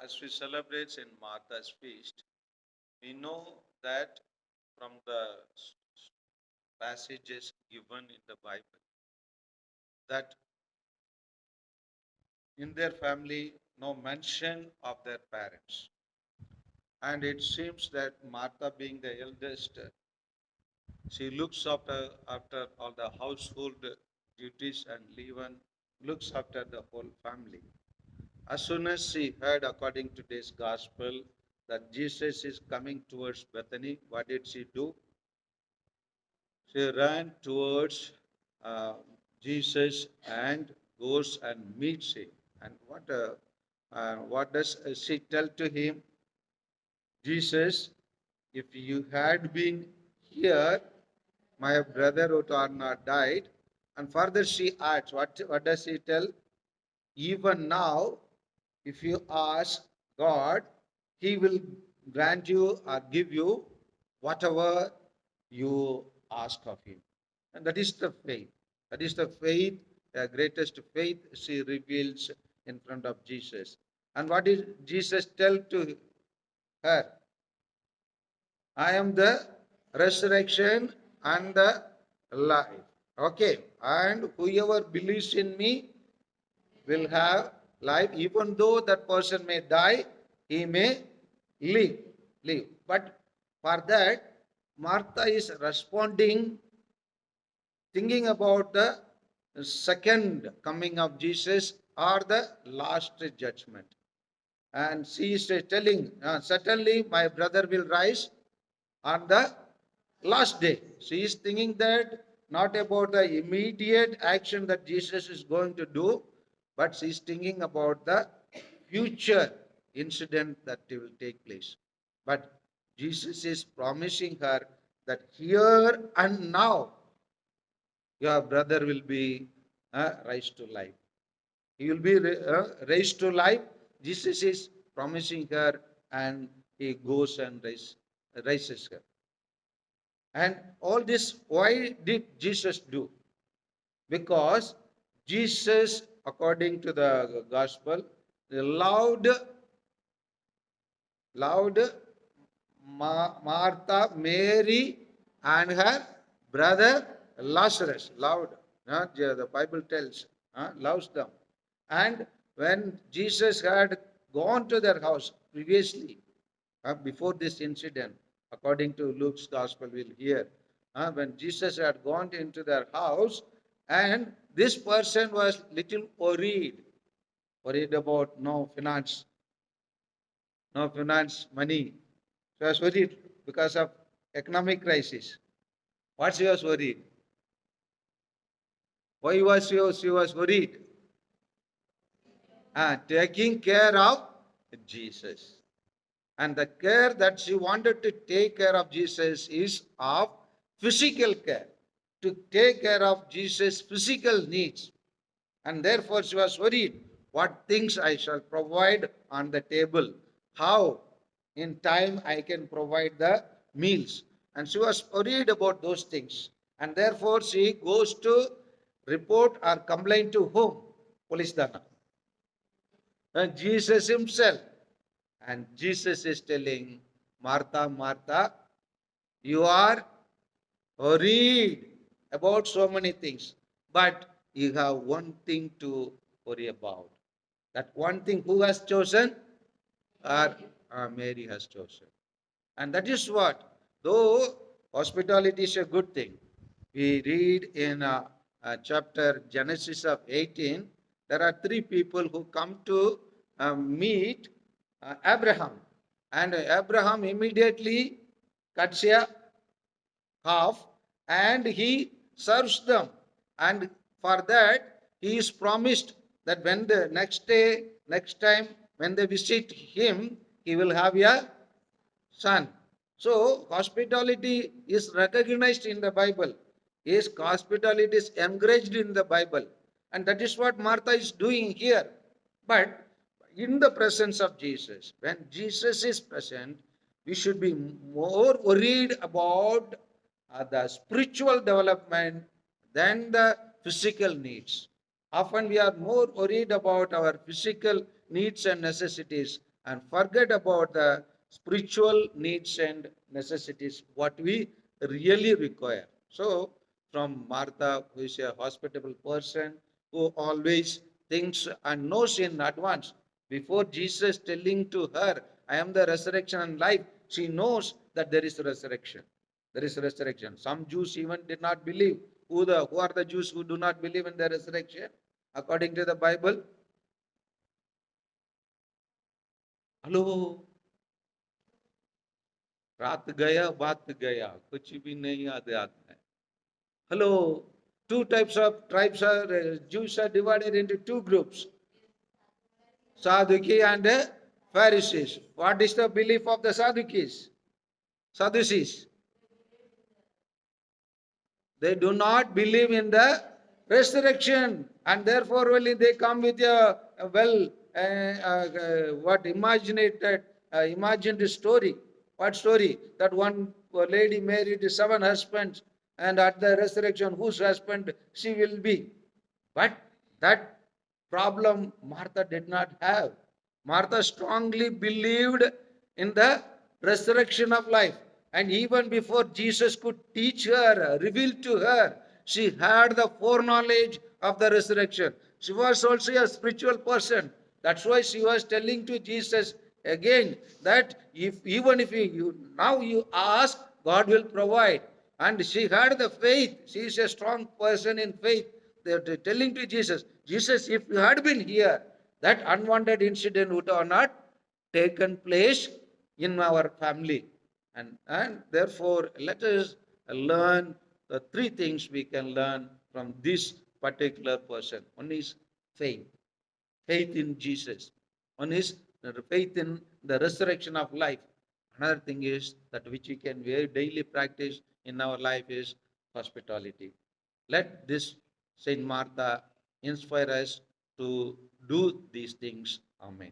as we celebrate in Martha's feast, we know that from the passages given in the Bible that in their family no mention of their parents. And it seems that Martha, being the eldest, she looks after all the household duties, and even looks after the whole family. As soon as she heard, according to today's gospel, that Jesus is coming towards Bethany, what did she do? She ran towards uh, Jesus and goes and meets him. And what does she tell to him? Jesus, if you had been here, my brother would have not died. And further she adds, what does she tell? Even now, if you ask God, He will grant you or give you whatever you ask of Him. And that is the faith. That is the faith, the greatest faith she reveals in front of Jesus. And what did Jesus tell to her? I am the resurrection and the life. Okay. And whoever believes in me will have life. Even though that person may die, he may live. Live. But for that, Martha is responding, thinking about the second coming of Jesus or the last judgment. And she is telling, certainly my brother will rise on the last day. She is thinking that not about the immediate action that Jesus is going to do, but she is thinking about the future incident that will take place. But Jesus is promising her that here and now your brother will be raised to life. He will be raised to life. Jesus is promising her, and he goes and raises her. And all this, why did Jesus do? Because Jesus, according to the gospel, loved Martha, Mary, and her brother Lazarus. Loved. The Bible tells, loves them. And when Jesus had gone to their house previously, before this incident, according to Luke's gospel, we'll hear, when Jesus had gone into their house, and this person was little worried about no finance, money. She was worried because of economic crisis. What she was worried? Why was she was worried? Taking care of Jesus. And the care that she wanted to take care of Jesus is of physical care, to take care of Jesus' physical needs. And therefore she was worried, what things I shall provide on the table, how in time I can provide the meals. And she was worried about those things. And therefore she goes to report or complain to whom? Police Dana. And Jesus himself. And Jesus is telling Martha, Martha, you are worried about so many things, but you have one thing to worry about. That one thing who has chosen? Or Mary has chosen. And that is what, though hospitality is a good thing, we read in chapter Genesis of 18, there are three people who come to meet Abraham. And Abraham immediately cuts a half and he serves them. And for that, he is promised that when the next time, when they visit him, he will have a son. So, hospitality is recognized in the Bible. Yes, hospitality is encouraged in the Bible. And that is what Martha is doing here. But in the presence of Jesus, when Jesus is present, we should be more worried about the spiritual development than the physical needs. Often we are more worried about our physical needs and necessities and forget about the spiritual needs and necessities, what we really require. So, from Martha, who is a hospitable person, who always thinks and knows in advance, before Jesus telling to her, I am the resurrection and life, she knows that there is resurrection. There is resurrection. Some Jews even did not believe. Who are the Jews who do not believe in the resurrection? According to the Bible, hello, रात गया बात गया कुछ भी नहीं याद आता है. Hello, two types of tribes are Jews are divided into two groups, Sadducees and Pharisees. What is the belief of the Sadducees? They do not believe in the resurrection, and therefore only they come with a well, what imagined story. What story? That one lady married 7 husbands, and at the resurrection, whose husband she will be. But that problem Martha did not have. Martha strongly believed in the resurrection of life. And even before Jesus could teach her, reveal to her, she had the foreknowledge of the resurrection. She was also a spiritual person. That's why she was telling to Jesus again that even if now you ask, God will provide. And she had the faith. She is a strong person in faith. They're telling to Jesus, Jesus, if you had been here, that unwanted incident would have not taken place in our family. And therefore, let us learn the 3 things we can learn from this particular person. One is faith, faith in Jesus. One is faith in the resurrection of life. Another thing is that which we can very daily practice in our life is hospitality. Let this Saint Martha inspire us to do these things. Amen.